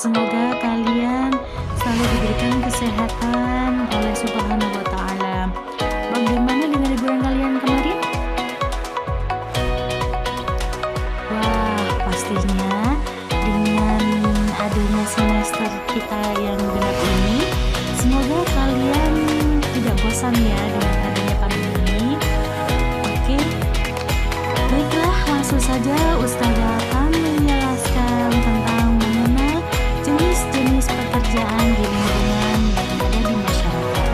Semoga kalian selalu diberikan kesehatan oleh Subhanahu wa Ta'ala. Bagaimana dengan liburan kalian kemarin? Wah, pastinya dengan adanya semester kita yang genap ini, semoga kalian tidak bosan ya dengan adanya pandemi. Oke, baiklah, langsung saja Ustazah akan menjelaskan tentang mengenal jenis-jenis pekerjaan di lingkungan yang ada di masyarakat.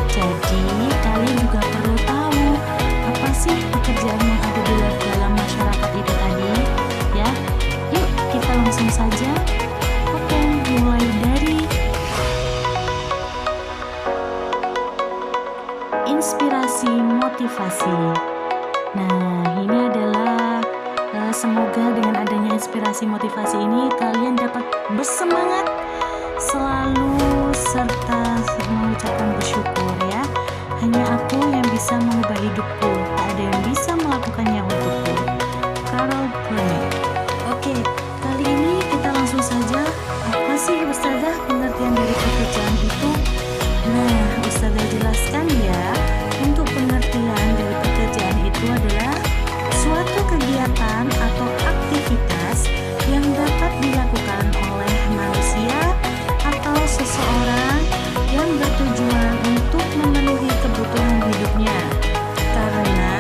Jadi, kalian juga perlu tahu apa sih pekerjaan yang ada di dalam masyarakat itu tadi, ya. Yuk, kita langsung saja. Oke, mulai dari inspirasi motivasi. Nah, ini adalah semoga dengan adanya inspirasi motivasi ini kalian dapat bersemangat selalu serta mengucapkan bersyukur ya. Hanya aku yang bisa mengubah hidupku, tak ada yang bisa melakukannya untukku. Carol Burnett. Oke, kali ini kita langsung saja. Apa sih Ustazah pengertian dari pekerjaan itu? Nah, Ustazah jelaskan ya. Untuk pengertian dari pekerjaan itu adalah suatu kegiatan atau aktivitas yang dapat dilakukan oleh manusia atau seseorang yang bertujuan untuk memenuhi kebutuhan hidupnya. Karena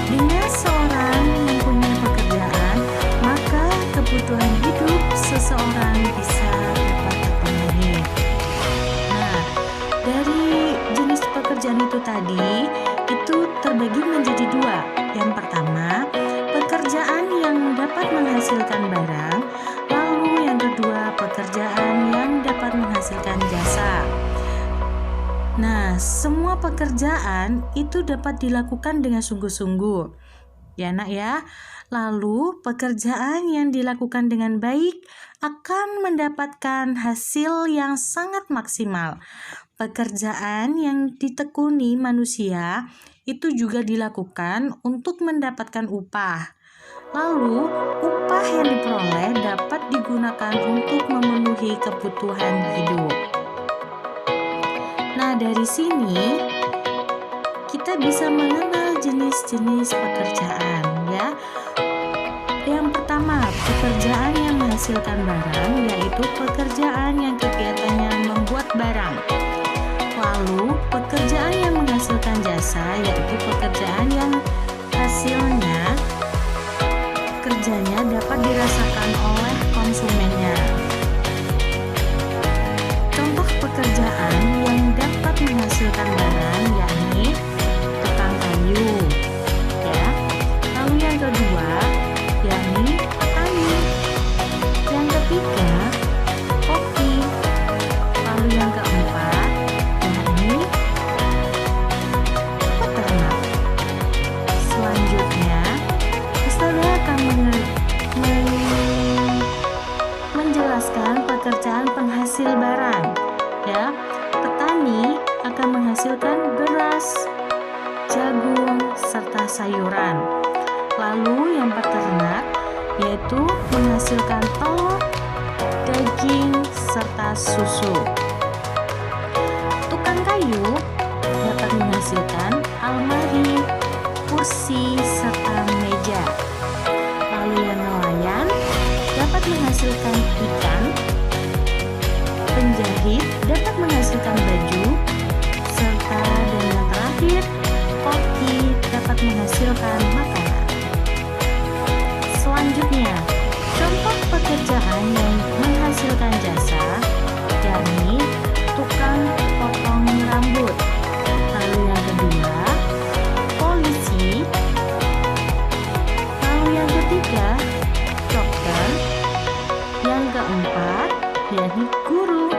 dengan seorang mempunyai pekerjaan, maka kebutuhan hidup seseorang bisa dapat terpenuhi. Nah, dari jenis pekerjaan itu tadi, itu terbagi menjadi dua. Yang pertama, pekerjaan yang dapat menghasilkan barang, lalu yang kedua, pekerjaan yang dapat menghasilkan jasa. Nah, semua pekerjaan itu dapat dilakukan dengan sungguh-sungguh. Ya, Nak ya. Lalu, pekerjaan yang dilakukan dengan baik akan mendapatkan hasil yang sangat maksimal. Pekerjaan yang ditekuni manusia itu juga dilakukan untuk mendapatkan upah. Lalu, upah yang diperoleh dapat digunakan untuk memenuhi kebutuhan hidup. Nah, dari sini kita bisa mengenal jenis-jenis pekerjaan ya. Yang pertama, pekerjaan yang menghasilkan barang, yaitu pekerjaan yang kegiatannya membuat barang. Lalu, pekerjaan yang menghasilkan jasa, yaitu pekerjaan yang hasilnya kerjanya dapat dirasakan oleh konsumennya. Contoh pekerjaan yang dapat menghasilkan barang yakni tukang kayu, ya. Lalu yang kedua yakni petani. Yang ketiga koki. Lalu yang keempat yakni peternak. Selanjutnya Ustazah akan menjelaskan pekerjaan penghasil barang ya. Petani akan menghasilkan beras, jagung, serta sayuran. Lalu yang peternak yaitu menghasilkan telur, daging, serta susu. Tukang kayu dapat menghasilkan almari, kursi, serta meja. Lalu yang nelayan dapat menghasilkan ikan. Penjahit dapat menghasilkan baju, serta dan yang terakhir, koki dapat menghasilkan makanan. Selanjutnya, contoh pekerjaan yang menghasilkan jasa, yakni tukang potong rambut. Lalu yang kedua, polisi. Lalu yang ketiga, dokter. Yang keempat, yakni guru.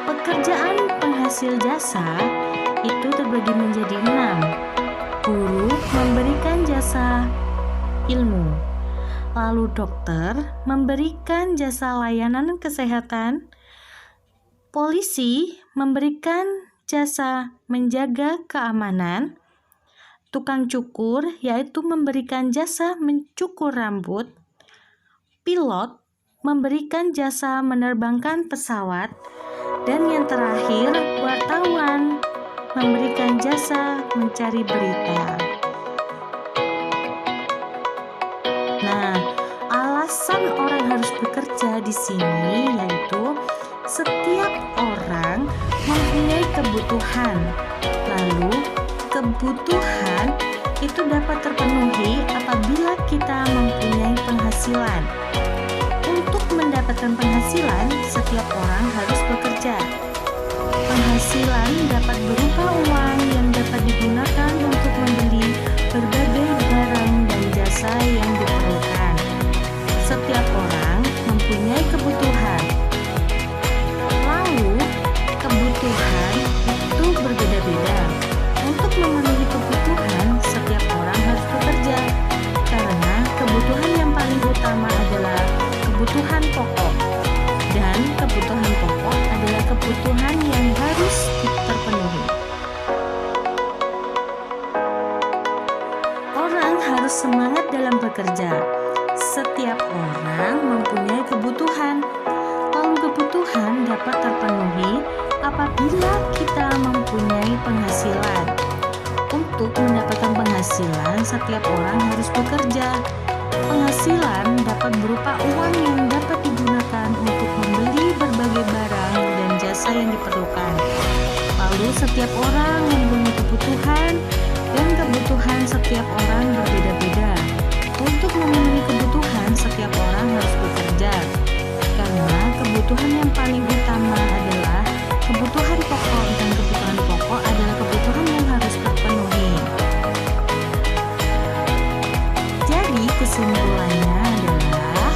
Pekerjaan penghasil jasa itu terbagi menjadi 6. Guru memberikan jasa ilmu. Lalu dokter memberikan jasa layanan kesehatan. Polisi memberikan jasa menjaga keamanan. tukang cukur yaitu memberikan jasa mencukur rambut, pilot memberikan jasa menerbangkan pesawat, dan yang terakhir wartawan memberikan jasa mencari berita. Nah, alasan orang harus bekerja di sini yaitu setiap orang mempunyai kebutuhan. Lalu, kebutuhan itu dapat terpenuhi apabila kita mempunyai penghasilan. Untuk mendapatkan penghasilan, setiap orang harus bekerja. Penghasilan dapat berupa uang yang dapat digunakan untuk membeli berbagai barang dan jasa yang diperlukan. Setiap orang mempunyai kebutuhan. Lalu, kebutuhan itu berbeda-beda. Untuk memenuhi kebutuhan, setiap orang harus bekerja. Karena kebutuhan yang paling utama adalah kebutuhan pokok. Dan kebutuhan pokok adalah kebutuhan yang harus terpenuhi. Orang harus semangat dalam bekerja. Setiap orang mempunyai kebutuhan. Lalu kebutuhan dapat terpenuhi apabila kita mempunyai penghasilan. Untuk mendapatkan penghasilan, setiap orang harus bekerja. Penghasilan dapat berupa uang yang dapat digunakan untuk membeli berbagai barang dan jasa yang diperlukan. Lalu setiap orang mempunyai kebutuhan dan kebutuhan setiap orang berbeda-beda. Untuk memenuhi kebutuhan, setiap orang harus bekerja. Karena kebutuhan yang paling utama adalah kebutuhan pokok, dan kebutuhan pokok adalah kebutuhan yang harus terpenuhi. Jadi kesimpulannya adalah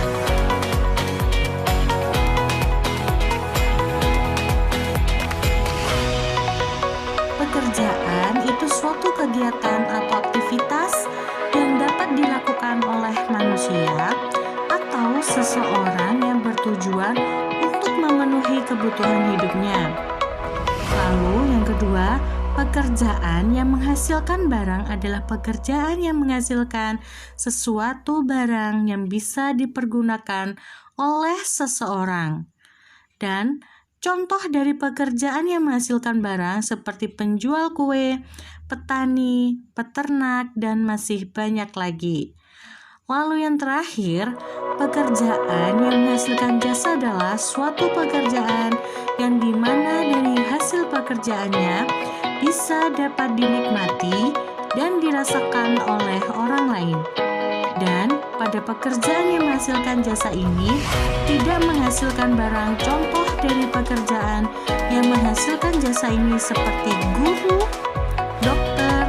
pekerjaan itu suatu kegiatan atau aktivitas yang dapat dilakukan oleh manusia atau seseorang yang bertujuan untuk memenuhi kebutuhan hidupnya. Lalu yang kedua, pekerjaan yang menghasilkan barang adalah pekerjaan yang menghasilkan sesuatu barang yang bisa dipergunakan oleh seseorang. Dan contoh dari pekerjaan yang menghasilkan barang seperti penjual kue, petani, peternak, dan masih banyak lagi. Lalu yang terakhir, pekerjaan yang menghasilkan jasa adalah suatu pekerjaan yang dimana dari hasil pekerjaannya bisa dapat dinikmati dan dirasakan oleh orang lain. Dan pada pekerjaan yang menghasilkan jasa ini tidak menghasilkan barang. Contoh dari pekerjaan yang menghasilkan jasa ini seperti guru, dokter,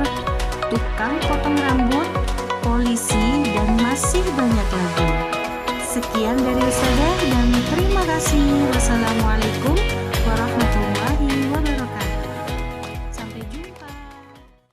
tukang potong rambut, polisi, dan masih banyak lagi. Sekian dari saya dan terima kasih. Wassalamualaikum.